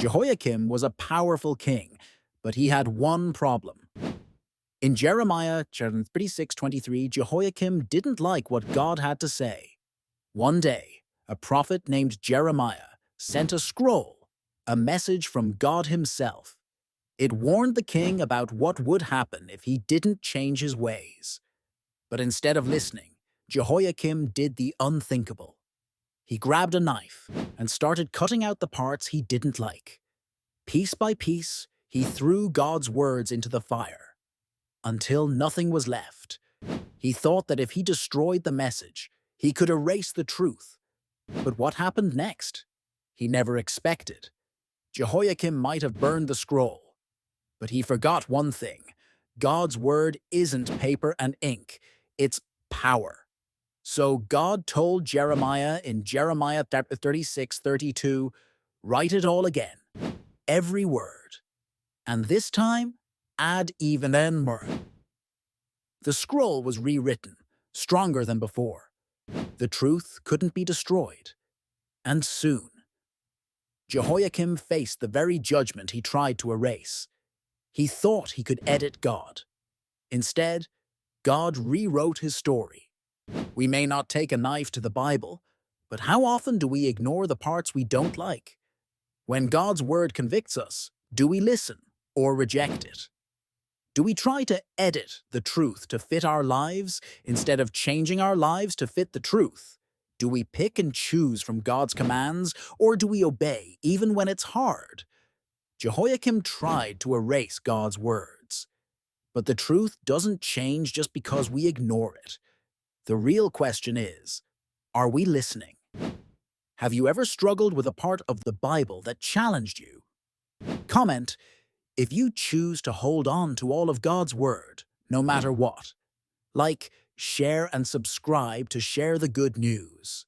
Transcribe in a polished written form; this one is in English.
Jehoiakim was a powerful king, but he had one problem. In Jeremiah 36:23, Jehoiakim didn't like what God had to say. One day, a prophet named Jeremiah sent a scroll, a message from God himself. It warned the king about what would happen if he didn't change his ways. But instead of listening, Jehoiakim did the unthinkable. He grabbed a knife and started cutting out the parts he didn't like. Piece by piece, he threw God's words into the fire, until nothing was left. He thought that if he destroyed the message, he could erase the truth. But what happened next? He never expected. Jehoiakim might have burned the scroll, but he forgot one thing. God's word isn't paper and ink, it's power. So God told Jeremiah in Jeremiah 36:32, write it all again, every word, and this time, add even more. The scroll was rewritten, stronger than before. The truth couldn't be destroyed. And soon, Jehoiakim faced the very judgment he tried to erase. He thought he could edit God. Instead, God rewrote his story. We may not take a knife to the Bible, but how often do we ignore the parts we don't like? When God's word convicts us, do we listen or reject it? Do we try to edit the truth to fit our lives instead of changing our lives to fit the truth? Do we pick and choose from God's commands, or do we obey even when it's hard? Jehoiakim tried to erase God's words. But the truth doesn't change just because we ignore it. The real question is, are we listening? Have you ever struggled with a part of the Bible that challenged you? Comment if you choose to hold on to all of God's word, no matter what. Like, share and subscribe to share the good news.